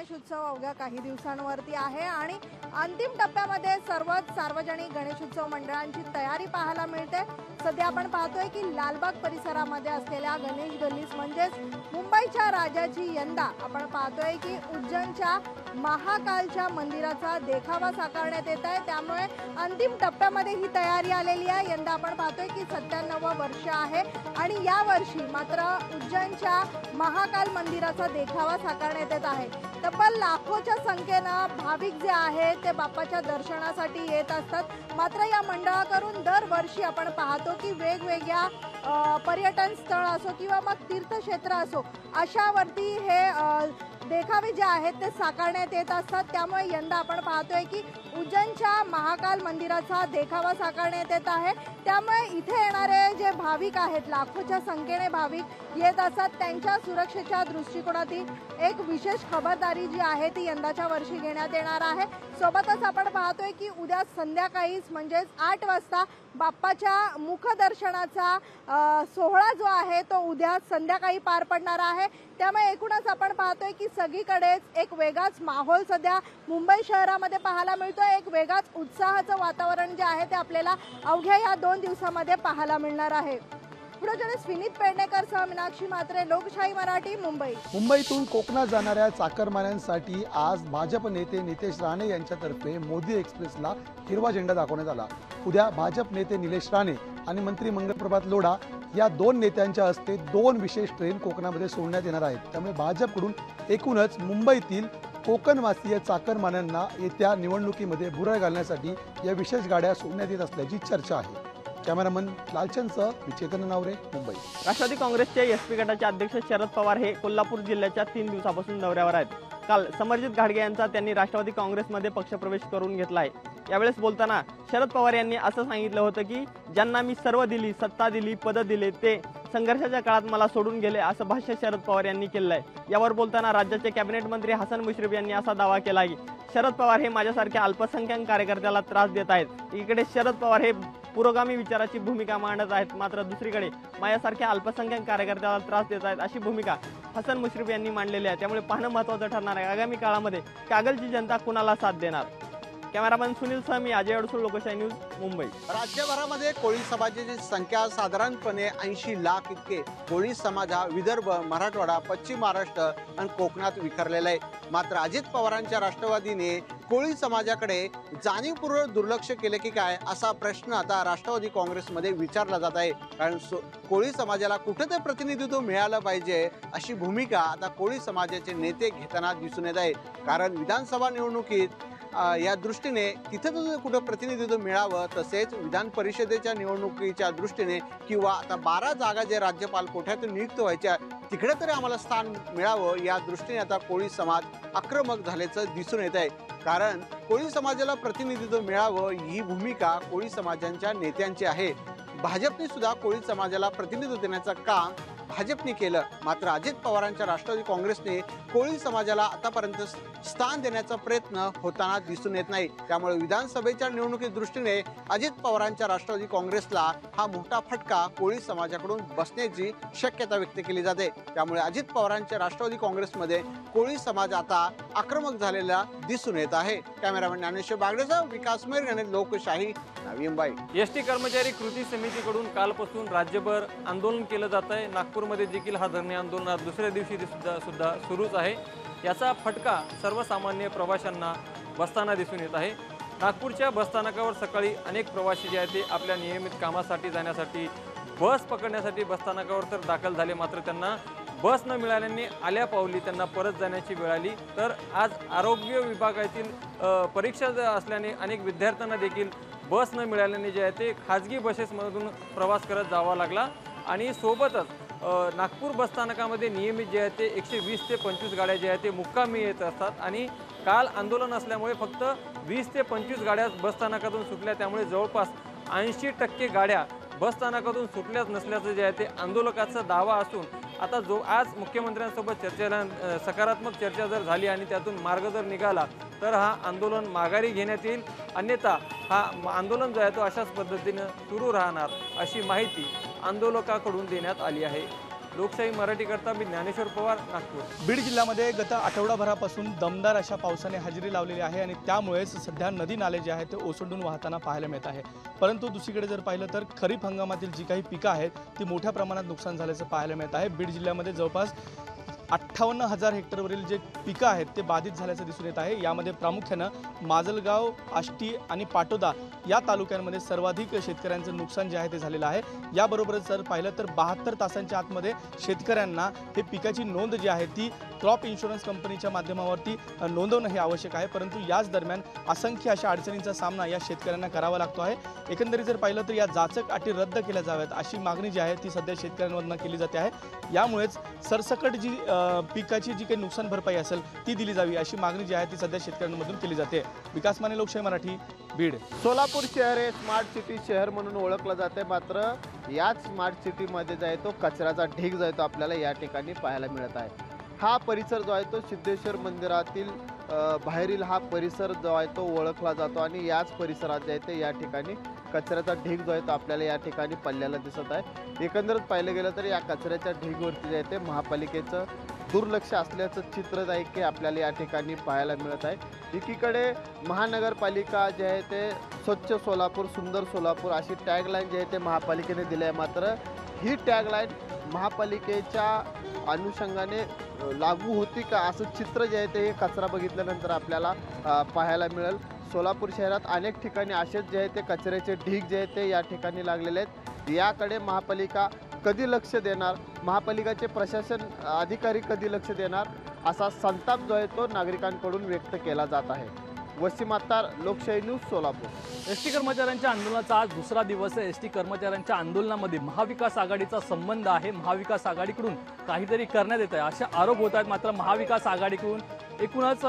गणेशोत्सव अवघ्या काही दिवसांवरती आहे आणि अंतिम टप्प्यामध्ये सर्वच सार्वजनिक गणेशोत्सव मंडळांची तयारी पाहायला मिळते। सध्या आपण पाहतोय की लालबाग परिसरामध्ये असलेल्या गणेश गल्लीस म्हणजेच मुंबईच्या राजाची यंदा आपण पाहतोय की उज्जैनच्या महाकालच्या मंदिराचा देखावा साकारण्यात येत आहे। त्यामुळे अंतिम टप्प्यामध्ये ही तयारी आलेली आहे। यंदा आपण पाहतोय की 97 वर्ष आहे आणि या वर्षी मात्र उज्जैनच्या महाकाल मंदिराचा देखावा साकारण्यात येत आहे। तब्बल लाखोच्या संख्येने भाविक जे आहेत ते बाप्पाच्या दर्शनासाठी येत असतात। मात्र या मंडळाकडून दरवर्षी आपण पाहतो की वेगवेगळ्या पर्यटन स्थळ असो किंवा मग तीर्थक्षेत्र असो अशावरती हे देखावे जे आहेत ते साकारण्यात येत असतात। त्यामुळे यंदा आपण पाहतोय की उज्जैनच्या महाकाल मंदिराचा देखावा साकारण्यात येत आहे। त्यामुळे इथे येणारे जे भाविक आहेत लाखोच्या संख्येने भाविक येत असतात, त्यांच्या सुरक्षेच्या दृष्टिकोनातून एक विशेष खबरदारी जी आहे ती यंदाच्या वर्षी घेण्यात येणार आहे। सोबतच आपण पाहतोय की उद्या संध्याकाळीच म्हणजेच 8 वाजता बाप्पाच्या मुखदर्शनाचा सोहळा जो आहे तो उद्या संध्याकाळी पार पडणार आहे। त्यामुळे एकूणच आपण पाहतोय की सगळीकडेच एक वेगळाच माहोल सध्या मुंबई शहरामध्ये पाहायला मिळतोय। एक वेगळाच उत्साहाचं वातावरण जे आहे ते आपल्याला अवघ्या या 2 दिवसामध्ये पाहायला मिळणार आहे। विनीत पेडणेकर सह मीनाक्षी म्हात्रे, लोकशाही मराठी, मुंबई। मुंबईतून कोकणात जाणाऱ्या चाकरमान्यांसाठी आज भाजप नेते नितेश राणे यांच्यातर्फे मोदी एक्सप्रेसला हिरवा झेंडा दाखवण्यात आला। उद्या भाजप नेते निलेश राणे आणि मंत्री मंगलप्रभात लोढा या 2 नेत्यांच्या हस्ते 2 विशेष ट्रेन कोकणामध्ये सोडण्यात येणार आहेत। त्यामुळे भाजपकडून एकूणच मुंबईतील कोकणवासीय चाकरमान्यांना येत्या निवडणुकीमध्ये भुरळ घालण्यासाठी या विशेष गाड्या सोडण्यात येत असल्याची चर्चा आहे। कॅमेरामन लालचंदसह मी चेतन नावरे, मुंबई। राष्ट्रवादी काँग्रेसचे एसपी गटाचे अध्यक्ष शरद पवार हे कोल्हापूर जिल्ह्याच्या 3 दिवसापासून दौऱ्यावर आहेत। काल समरजित घाटगे यांचा त्यांनी राष्ट्रवादी काँग्रेसमध्ये पक्षप्रवेश करून घेतला आहे। यावेळेस बोलताना शरद पवार यांनी असं सांगितलं होतं की ज्यांना मी सर्व दिली, सत्ता दिली, पद दिले ते संघर्षाच्या काळात मला सोडून गेले, असं भाष्य शरद पवार यांनी केलं आहे। यावर बोलताना राज्याचे कॅबिनेट मंत्री हसन मुश्रीफ यांनी असा दावा केला की शरद पवार हे माझ्यासारख्या अल्पसंख्याक कार्यकर्त्याला त्रास देत आहेत। इकडे शरद पवार हे पुरोगामी विचाराची भूमिका मांडत आहेत, मात्र दुसरीकडे माझ्यासारख्या अल्पसंख्याक कार्यकर्त्याला त्रास देत आहेत अशी भूमिका हसन मुश्रीफ यांनी मांडलेली आहे। त्यामुळे पाहणं महत्त्वाचं ठरणार आहे आगामी काळामध्ये कागलची जनता कुणाला साथ देणार। कॅमेरामन सुनील सह मी अजय अडसूळ, लोकशाही न्यूज, मुंबई। राज्यभरामध्ये कोळी समाजाची संख्या साधारणपणे 80 लाख इतके कोळी समाज हा विदर्भ, मराठवाडा, पश्चिम महाराष्ट्र आणि कोकणात विखरलेला आहे। मात्र अजित पवारांच्या राष्ट्रवादीने कोळी समाजाकडे जाणीवपूर्वक दुर्लक्ष केले की काय असा प्रश्न आता राष्ट्रवादी काँग्रेसमध्ये विचारला जात आहे। कारण कोळी समाजाला कुठे प्रतिनिधित्व मिळालं पाहिजे अशी भूमिका आता कोळी समाजाचे नेते घेताना दिसून येत आहे। कारण विधानसभा निवडणुकीत या दृष्टीने तिथे कुठं प्रतिनिधित्व मिळावं, तसेच विधान परिषदेच्या निवडणुकीच्या दृष्टीने किंवा आता 12 जागा जे राज्यपाल कोठ्यातून नियुक्त व्हायच्या तिकडे तरी आम्हाला स्थान मिळावं या दृष्टीने आता कोळी समाज आक्रमक झाल्याचं दिसून येत आहे। कारण कोळी समाजाला प्रतिनिधित्व मिळावं ही भूमिका कोळी समाजांच्या नेत्यांची आहे। भाजपने सुद्धा कोळी समाजाला प्रतिनिधित्व देण्याचं काम भाजपने केलं, मात्र अजित पवारांच्या राष्ट्रवादी काँग्रेसने कोळी समाजाला आतापर्यंत स्थान देण्याचा प्रयत्न होताना दिसून येत नाही। त्यामुळे विधानसभेच्या निवडणुकी दृष्टीने अजित पवारांच्या राष्ट्रवादी काँग्रेसला हा मोठा फटका कोळी समाजाकडून बसण्याची शक्यता व्यक्त केली जाते। त्यामुळे अजित पवारांच्या राष्ट्रवादी काँग्रेसमध्ये कोळी समाज आता आक्रमक झालेला दिसून येत आहे। कॅमेरामॅन ज्ञानेश्वर बागडेचा विकास मेरगणे, लोकशाही, मुंबई। एसटी कर्मचारी कृती समितीकडून कालपासून राज्यभर आंदोलन केलं जात आहे। नागपूरमध्ये देखील हा धरणे आंदोलन दुसऱ्या दिवशी सुद्धा सुरूच आहे। याचा फटका सर्वसामान्य प्रवाशांना बसताना दिसून येत आहे। नागपूरच्या बसस्थानकावर सकाळी अनेक प्रवासी जे आहेत ते आपल्या नियमित कामासाठी जाण्यासाठी बस पकडण्यासाठी बसस्थानकावर तर दाखल झाले, मात्र त्यांना बस न मिळाल्याने आल्या पावली त्यांना परत जाण्याची वेळ आली। तर आज आरोग्य विभागातील परीक्षा असल्याने अनेक विद्यार्थ्यांना देखील बस न मिळाल्याने जे आहे ते खाजगी बसेसमधून प्रवास करत जावा लागला। आणि सोबतच नागपूर बसस्थानकामध्ये नियमित जे आहे ते 120 ते 25 गाड्या जे आहेत ते मुक्कामी येत असतात आणि काल आंदोलन असल्यामुळे फक्त 20 ते 25 गाड्या बसस्थानकातून सुटल्या। त्यामुळे जवळपास 80% गाड्या बसस्थानकातून सुटल्याच नसल्याचं जे आहे ते आंदोलकाचा दावा असून आता जो आज मुख्यमंत्र्यांसोबत चर्चेला सकारात्मक चर्चा जर झाली आणि त्यातून मार्ग जर निघाला तर हा आंदोलन माघारी घेण्यात येईल, अन्यथा हा आंदोलन जो आहे तो अशाच पद्धतीने सुरू राहणार अशी माहिती आंदोलकाकडून देण्यात आली आहे। लोकशाही मराठीकरता मी ज्ञानेश्वर पवार, नागपूर. बीड जिल्ह्यामध्ये गत आठवडाभरापासून दमदार अशा पावसाने हजेरी लावलेली आहे आणि त्यामुळेच सध्या नदी नाले जे आहेत ते ओसंडून वाहताना पाहायला मिळत आहे. परंतु दुसरीकडे जर पाहिलं तर खरीप हंगामातील जी काही पिकं आहेत ती मोठ्या प्रमाणात नुकसान झाल्याचं पाहायला मिळत आहे. बीड जिल्ह्यामध्ये जवळपास 58,000 हेक्टरवरील जे पिकं आहेत ते बाधित झाल्याचं दिसून येत आहे. यामध्ये प्रामुख्यानं माजलगाव, आष्टी आणि पाटोदा या तालुक्यांमध्ये सर्वाधिक शेतकऱ्यांचं नुकसान जे आहे ते झालेलं आहे. याबरोबरच जर पाहिलं तर 72 तासांच्या आतमध्ये शेतकऱ्यांना हे पिकाची नोंद जी आहे ती क्रॉप इन्शुरन्स कंपनीच्या माध्यमावरती नोंदवणं हे आवश्यक आहे. परंतु याच दरम्यान असंख्य अशा अडचणींचा सामना या शेतकऱ्यांना करावा लागतो आहे. एकंदरीत जर पाहिलं तर या जाचक अटी रद्द केल्या जाव्यात अशी मागणी जी आहे ती सध्या शेतकऱ्यांमधून केली जाते आहे. यामुळेच सरसकट जी पिकाची जी काही नुकसान भरपाई असेल ती दिली जावी अशी मागणी जी आहे ती सध्या शेतकऱ्यांमधून केली जाते. विकास माने, लोकशाही मराठी, बीड. सोलापूर शहर हे स्मार्ट सिटी शहर म्हणून ओळखलं जाते, मात्र याच स्मार्ट सिटीमध्ये जो आहे तो कचऱ्याचा ढीग जो आहे तो आपल्याला या ठिकाणी पाहायला मिळत आहे. हा परिसर जो आहे तो सिद्धेश्वर मंदिरातील बाहेरील हा परिसर जो आहे तो ओळखला जातो आणि याच परिसरात जे आहे ते या ठिकाणी कचऱ्याचा ढीग जो आहे तो आपल्याला या ठिकाणी पडलेला दिसत आहे. एकंदरीत पाहिलं गेलं तर या कचऱ्याच्या ढीगवरती जे आहे ते महापालिकेचं दुर्लक्ष असल्याचं चित्र जे आहे की आपल्याला या ठिकाणी पाहायला मिळत आहे. एकीकडे महानगरपालिका जे आहे ते स्वच्छ सोलापूर, सुंदर सोलापूर अशी टॅगलाईन जी आहे ते महापालिकेने दिली आहे. मात्र ही टॅगलाईन महापालिकेच्या अनुषंगाने लागू होती का असं चित्र जे आहे ते कचरा बघितल्यानंतर आपल्याला पाहायला मिळेल. सोलापूर शहरात अनेक ठिकाणी असेच जे आहे ते कचऱ्याचे ढीग जे आहे ते या ठिकाणी लागलेले आहेत. याकडे महापालिका कधी लक्ष देणार, महापालिकेचे प्रशासन अधिकारी कधी लक्ष देणार असा संताप जो आहे तो नागरिकांकडून व्यक्त केला जात आहे. वसीम अत्तार, लोकशाही न्यूज, सोलापूर. एसटी कर्मचाऱ्यांच्या आंदोलनाचा आज दुसरा दिवस आहे. एसटी कर्मचाऱ्यांच्या आंदोलनामध्ये महाविकास आघाडीचा संबंध आहे. महाविकास आघाडीकडून काहीतरी करण्यात येत आहे असे आरोप होत आहेत. मात्र महाविकास आघाडीकडून एकूणच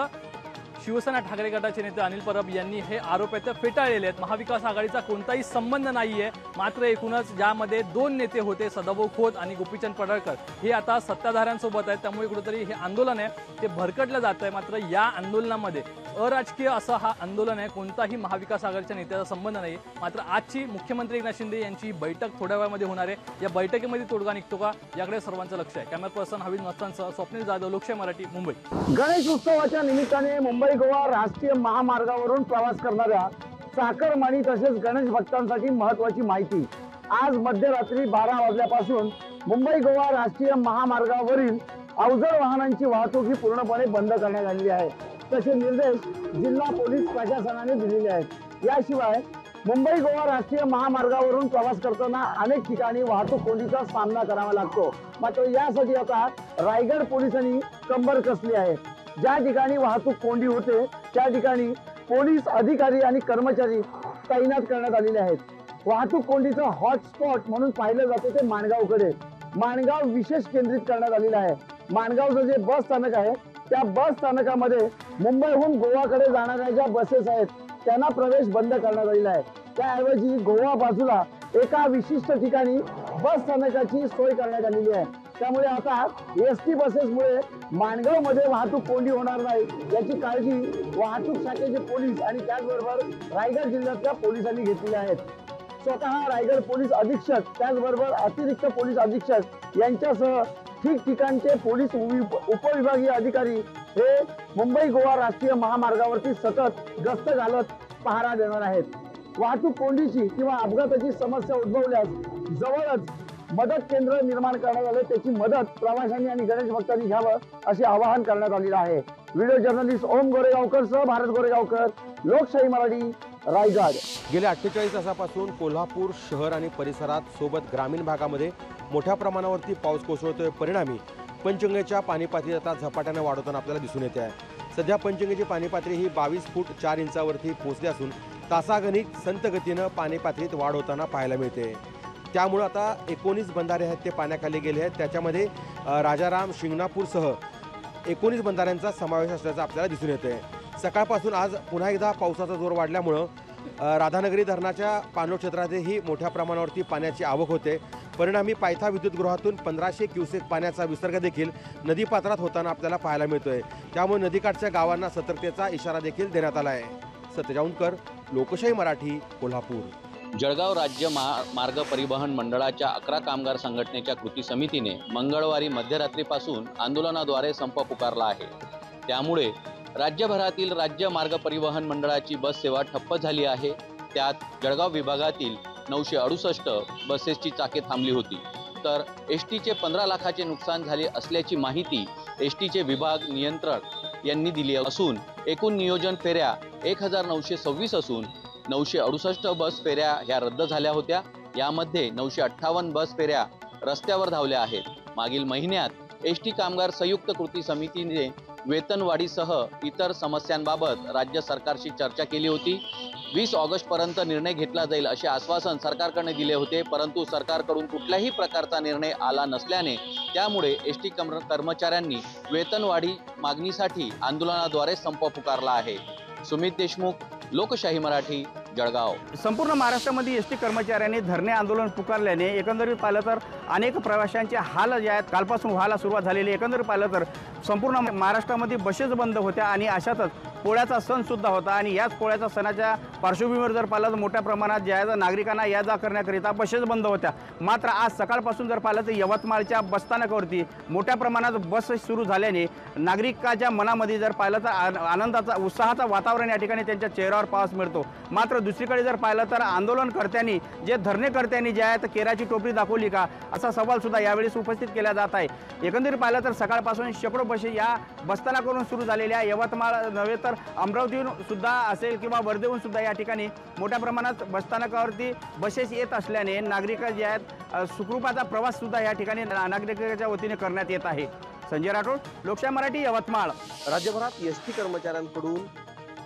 शिवसेना ठाकरे गटाचे नेते अनिल परब यांनी हे आरोप आहेत ते फेटाळलेले आहेत. महाविकास आघाडीचा कोणताही संबंध नाही आहे. मात्र एकूणच ज्यामध्ये 2 नेते होते, सदाभाऊ खोत आणि गोपीचंद पडळकर, हे आता सत्ताधाऱ्यांसोबत आहेत. त्यामुळे कुठेतरी हे आंदोलन आहे ते भरकटलं जात आहे. मात्र या आंदोलनामध्ये अराजकीय असं हा आंदोलन आहे, कोणताही महाविकास आघाडीच्या नेत्याचा संबंध नाही. मात्र आजची मुख्यमंत्री एकनाथ शिंदे यांची बैठक थोड्या वेळामध्ये होणार आहे. या बैठकीमध्ये तोडगा निघतो का याकडे सर्वांचं लक्ष आहे. कॅमेरा पर्सन हवीद मस्तांसह स्वप्नील जाधव, लोकशाही मराठी, मुंबई. गणेश उत्सवाच्या निमित्ताने मुंबई गोवा राष्ट्रीय महामार्गावरून प्रवास करणाऱ्या चाकरमानी तसेच गणेश भक्तांसाठी महत्त्वाची माहिती. आज मध्यरात्री 12 वाजल्यापासून मुंबई गोवा राष्ट्रीय महामार्गावरील अवजड वाहनांची वाहतूक ही पूर्णपणे बंद करण्यात आलेली आहे. तसे निर्देश जिल्हा पोलीस प्रशासनाने दिलेले आहेत. याशिवाय मुंबई गोवा राष्ट्रीय महामार्गावरून प्रवास करताना अनेक ठिकाणी वाहतूक कोंडीचा सामना करावा लागतो. मात्र यासाठी आता रायगड पोलिसांनी कंबर कसली आहे. ज्या ठिकाणी वाहतूक कोंडी होते त्या ठिकाणी पोलीस अधिकारी आणि कर्मचारी तैनात करण्यात आलेले आहेत. वाहतूक कोंडीचं हॉटस्पॉट म्हणून पाहिलं जातं ते माणगावकडे. माणगाव विशेष केंद्रित करण्यात आलेलं आहे. माणगावचं जे बस स्थानक आहे त्या बस स्थानकामध्ये मुंबईहून गोवाकडे जाणाऱ्या ज्या बसेस आहेत त्यांना प्रवेश बंद करण्यात आलेला आहे. त्याऐवजी गोवा बाजूला एका विशिष्ट ठिकाणी बस स्थानकाची सोय करण्यात आलेली आहे. त्यामुळे आता एसटी बसेसमुळे माणगावमध्ये वाहतूक कोंडी होणार नाही याची काळजी वाहतूक शाखेचे पोलीस आणि त्याचबरोबर रायगड जिल्ह्यातल्या पोलिसांनी घेतलेली आहेत. स्वतः रायगड पोलीस अधीक्षक त्याचबरोबर अतिरिक्त पोलीस अधीक्षक यांच्यासह ठिकठिकाणचे पोलीस उपविभागीय अधिकारी हे मुंबई गोवा राष्ट्रीय महामार्गावरती सतत गस्त घालत पहारा देणार आहेत. वाहतूक कोंडीची किंवा अपघाताची समस्या उद्भवल्यास जवळच मदत केंद्र निर्माण करण्यात आले. त्याची मदत प्रवाशांनी आणि गणेश भक्तांनी घ्यावं असे आवाहन करण्यात आलेलं आहे. व्हिडिओ जर्नलिस्ट ओम गोरेगावकर सह भारत गोरेगावकर, लोकशाही मराठी, रायगड. गेल्या 48 तासापासून कोल्हापूर शहर आणि परिसरात सोबत ग्रामीण भागामध्ये मोठ्या प्रमाणावरती पाऊस कोसळतोय. परिणामी पंचगंगेच्या पाणी पातळी आता झपाट्याने वाढवताना आपल्याला दिसून येते आहे. सध्या पंचगंगेची पाणी पातळी ही 22 फूट 4 इंचावरती पोहोचली असून तासागणिक संत गतीनं पाणी पातळीत वाढ होताना पाहायला मिळते. त्यामुळे आता 19 बंधारे आहेत ते पाण्याखाली गेले आहेत. त्याच्यामध्ये राजाराम, शिंगणापूरसह 19 बंधाऱ्यांचा समावेश असल्याचं आपल्याला दिसून येते. सकाळपासून आज पुन्हा एकदा पावसाचा जोर वाढल्यामुळं राधानगरी धरणाच्या पाणलोट क्षेत्रातही मोठ्या प्रमाणावरती पाण्याची आवक होते. परिणामी पायथा विद्युतगृहातून 1500 क्युसेक पाण्याचा विसर्ग देखील नदीपात्रात होताना आपल्याला पाहायला मिळतोय. त्यामुळे नदीकाठच्या गावांना सतर्कतेचा इशारा देखील देण्यात आला आहे. सत्यजाऊनकर, लोकशाही मराठी, कोल्हापूर. जळगाव राज्य मार्ग परिवहन मंडळाच्या 11 कामगार संघटनेच्या कृती समितीने मंगळवारी मध्यरात्रीपासून आंदोलनाद्वारे संप पुकारला आहे। त्यामुळे राज्यभरातील राज्य मार्ग परिवहन मंडळाची बस सेवा ठप्प झाली आहे। त्यात जळगाव विभागातील 968 बसेसची चाके थांबली होती, तर एसटीचे 15 लाखाचे नुकसान झाले असल्याची माहिती एसटीचे विभाग नियंत्रक यांनी दिली असून एकूण नियोजन फेऱ्या 1926 असून 968 बस फेऱ्या ह्या रद्द झाल्या होत्या। यामध्ये 958 बस फेऱ्या रस्त्यावर धावल्या आहेत। मागील महिन्यात एसटी कामगार संयुक्त कृती समितीने वेतनवाढीसह इतर समस्यांबाबत राज्य सरकारशी चर्चा केली होती। 20 ऑगस्टपर्यंत निर्णय घेतला जाईल असे आश्वासन सरकारकडे दिले होते, परंतु सरकारकडून कुठल्याही प्रकारचा निर्णय आला नसल्याने त्यामुळे एसटी कर्मचाऱ्यांनी वेतनवाढी मागणीसाठी आंदोलनाद्वारे संप पुकारला आहे। सुमित देशमुख, लोकशाही मराठी, जळगाव। संपूर्ण महाराष्ट्रामध्ये एसटी कर्मचाऱ्यांनी धरणे आंदोलन पुकारल्याने एकंदरीत पाहिलं तर अनेक प्रवाशांचे हाल जे आहेत कालपासून व्हायला सुरुवात झालेली। एकंदरीत पाहिलं तर संपूर्ण महाराष्ट्रामध्ये बसेस बंद होत्या आणि अशातच पोळ्याचा सण सुद्धा होता आणि याच पोळ्याच्या सणाच्या पार्श्वभूमीवर जर पाहिलं तर मोठ्या प्रमाणात जे आहे नागरिकांना या जा करण्याकरिता बसेस बंद होत्या। मात्र आज सकाळपासून जर पाहिलं तर यवतमाळच्या बसस्थानकावरती मोठ्या प्रमाणात बस सुरू झाल्याने नागरिकांच्या मनामध्ये जर पाहिलं तर आनंदाचा उत्साहाचा वातावरण या ठिकाणी त्यांच्या चेहऱ्यावर पाहायला मिळतो। मात्र दुसरीकडे जर पाहिलं तर आंदोलनकर्त्यांनी जे धरणेकर्त्यांनी जे आहे केराची टोपली दाखवली का असा सवाल सुद्धा यावेळी उपस्थित केला जात आहे। एकंदरीत पाहिलं तर सकाळपासून शेकडो बसेस या बसस्थानकावरून सुरू झालेल्या यवतमाळ नव्हे तर अमरावतीहून सुद्धा असेल किंवा वर्धेहून सुद्धा या ठिकाणी मोठ्या प्रमाणात बसस्थानकावरती बसेस येत असल्याने नागरिक जे आहेत सुखरूपाचा प्रवास सुद्धा या ठिकाणी नागरिकांच्या वतीने करण्यात येत आहे। संजय राठोड, लोकशाही मराठी, यवतमाळ। राज्यभरात एसटी कर्मचाऱ्यांकडून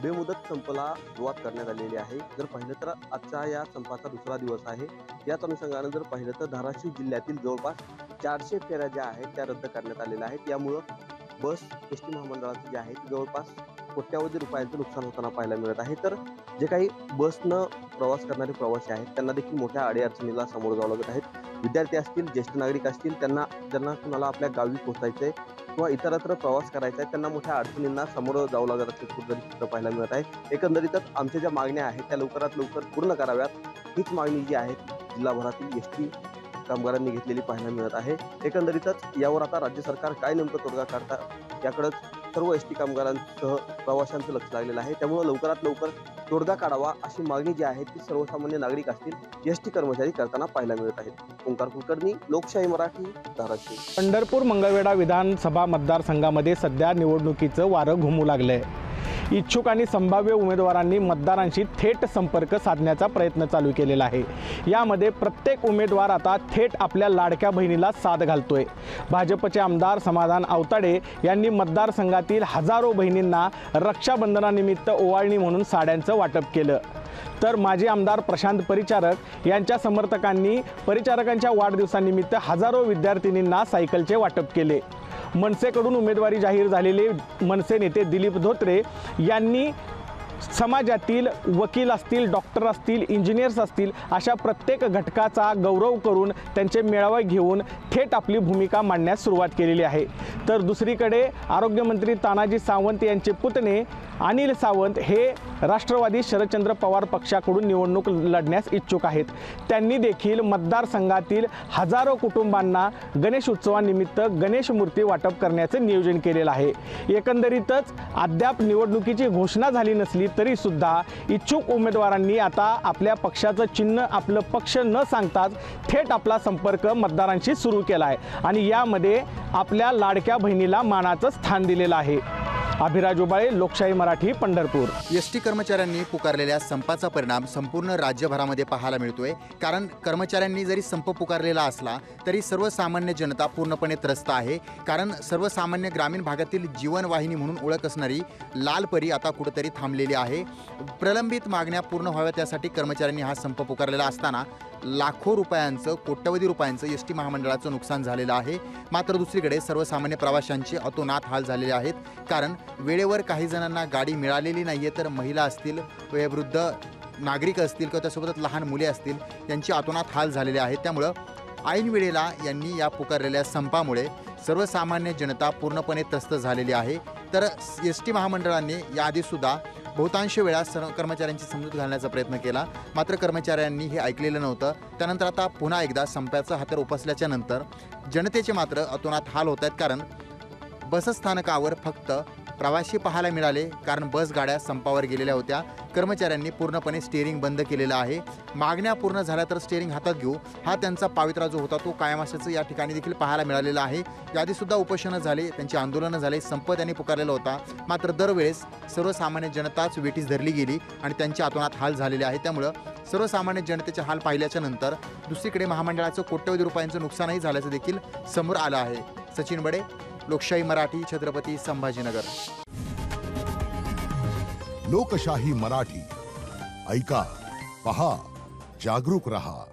बेमुदत संपाला सुरुवात करण्यात आलेली आहे। जर पाहिलं तर आजचा या संपाचा दुसरा दिवस आहे। याच अनुषंगाने जर पाहिलं तर धाराशिव जिल्ह्यातील जवळपास 400 फेऱ्या ज्या आहेत त्या रद्द करण्यात आलेल्या आहेत। यामुळं बस एसटी महामंडळाचं जे आहे जवळपास कोट्यावधी रुपयांचं नुकसान होताना पाहायला मिळत आहे। तर जे काही बसनं प्रवास करणारे प्रवासी आहेत त्यांना देखील मोठ्या अडीअडचणीला सामोरं जावं लागत आहेत। विद्यार्थी असतील, ज्येष्ठ नागरिक असतील, ज्यांना कुणाला आपल्या गावी पोहोचायचं आहे किंवा इतरत्र प्रवास करायचा आहे त्यांना मोठ्या अडचणींना सामोरं जावं लागत असल्याचं कुठेतरी पाहायला मिळत आहे। एकंदरीतच आमच्या ज्या मागण्या आहेत त्या लवकरात लवकर पूर्ण कराव्यात हीच मागणी जी आहे जिल्हाभरातील एसटी कामगारांनी घेतलेली पाहायला मिळत आहे। एकंदरीतच यावर आता राज्य सरकार काय नेमकं तोडगा काढतात याकडेच सर्व एसटी कामगारांसह प्रवाशांचं लक्ष लागलेलं आहे। त्यामुळे लवकरात लवकर तोडगा काढावा अशी मागणी जी आहे ती सर्वसामान्य नागरिक असतील, एसटी कर्मचारी करताना पाहायला मिळत आहेत। ओंकार कुलकर्णी, लोकशाही मराठी, धाराशिव। पंढरपूर मंगळवेढा विधानसभा मतदारसंघामध्ये सध्या निवडणुकीचं वारं घुमू लागलंय। इच्छुक आणि संभाव्य उमेदवारांनी मतदारांशी थेट संपर्क साधण्याचा प्रयत्न चालू केलेला आहे। यामध्ये प्रत्येक उमेदवार आता थेट आपल्या लाडक्या बहिणीला साथ घालतोय। भाजपचे आमदार समाधान आवताडे यांनी मतदारसंघातील हजारो बहिणींना रक्षाबंधनानिमित्त ओवाळणी म्हणून साड्यांचं वाटप केलं। तर माजी आमदार प्रशांत परिचारक यांच्या समर्थकांनी परिचारकांच्या वाढदिवसानिमित्त हजारो विद्यार्थिनींना सायकलचे वाटप केले। मनसेकडून उमेदवारी जाहीर झालेले मनसे नेते दिलीप धोत्रे यांनी समाजातील वकील असतील, डॉक्टर असतील, इंजिनियर्स असतील अशा प्रत्येक घटकाचा गौरव करून त्यांचे मेळावे घेऊन थेट आपली भूमिका मांडण्यास सुरुवात केलेली आहे। तर दुसरीकडे आरोग्यमंत्री तानाजी सावंत यांचे पुतणे अनिल सावंत हे राष्ट्रवादी शरदचंद्र पवार पक्षाकडून निवडणूक लढण्यास इच्छुक आहेत। त्यांनी देखील मतदारसंघातील हजारो कुटुंबांना गणेश उत्सवानिमित्त गणेश मूर्ती वाटप करण्याचे नियोजन केलेलं आहे। एकंदरीतच अद्याप निवडणुकीची घोषणा झाली नसली तरी सुद्धा इच्छुक उमेदवारांनी आता आपल्या पक्षाचं चिन्ह, आपलं पक्ष न सांगताच थेट आपला संपर्क मतदारांशी सुरू केला आहे आणि यामध्ये आपल्या लाडक्या बहिणीला मानाचं स्थान दिलेलं आहे। अभिराज उबाळे, लोकशाही मराठी, पंढरपूर। एसटी कर्मचाऱ्यांनी पुकारलेल्या संपाचा परिणाम संपूर्ण राज्यभरामध्ये पाहायला मिळतोय। कारण कर्मचाऱ्यांनी जरी संप पुकारलेला असला तरी सर्वसामान्य जनता पूर्णपणे त्रस्त आहे। कारण सर्वसामान्य ग्रामीण भागातील जीवनवाहिनी म्हणून ओळख असणारी लाल परी आता कुठेतरी थांबलेली आहे। प्रलंबित मागण्या पूर्ण व्हाव्या त्यासाठी कर्मचाऱ्यांनी हा संप पुकारलेला असताना लाखो रुपयांचं, कोट्यवधी रुपयांचं एसटी महामंडळाचं नुकसान झालेलं आहे। मात्र दुसरीकडे सर्वसामान्य प्रवाशांचे अतोनात हाल झालेले आहेत। कारण वेळेवर काही जणांना गाडी मिळालेली नाही आहे, तर महिला असतील, वयोवृद्ध नागरिक असतील किंवा त्यासोबतच लहान मुले असतील यांचे अतोनात हाल झालेले आहेत। त्यामुळं ऐन वेळेला यांनी या पुकारलेल्या संपामुळे सर्वसामान्य जनता पूर्णपणे त्रस्त झालेली आहे। तर एसटी महामंडळाने याआधीसुद्धा बहुतांश वेळा कर्मचाऱ्यांची समजूत घालण्याचा प्रयत्न केला, मात्र कर्मचाऱ्यांनी हे ऐकलेलं नव्हतं. त्यानंतर आता पुन्हा एकदा संपाचं हातर उपसल्याच्या नंतर जनतेचे मात्र अतोनात हाल होत आहेत. कारण बसस्थानकावर फक्त प्रवासी पाहायला मिळाले, कारण बस गाड्या संपावर गेलेल्या होत्या. कर्मचाऱ्यांनी पूर्णपणे स्टिअरिंग बंद केलेलं आहे. मागण्या पूर्ण झाल्या तर स्टिअरिंग हातात घेऊ, हा त्यांचा पावित्रा जो होता तो कायम असल्याचं या ठिकाणी देखील पाहायला मिळालेलं आहे. याआधीसुद्धा उपोषणं झाले, त्यांची आंदोलनं झाले, संप त्यांनी पुकारलेला होता. मात्र दरवेळेस सर्वसामान्य जनताच वेठीस धरली गेली आणि त्यांच्या अतोनात हाल झालेले आहे. त्यामुळं सर्वसामान्य जनतेचे हाल पाहिल्याच्या नंतर दुसरीकडे महामंडळाचं कोट्यवधी रुपयांचं नुकसानही झाल्याचं देखील समोर आलं आहे. सचिन बडे, लोकशाही मराठी, छत्रपती संभाजीनगर. लोकशाही मराठी, ऐका, पहा, जागरूक रहा.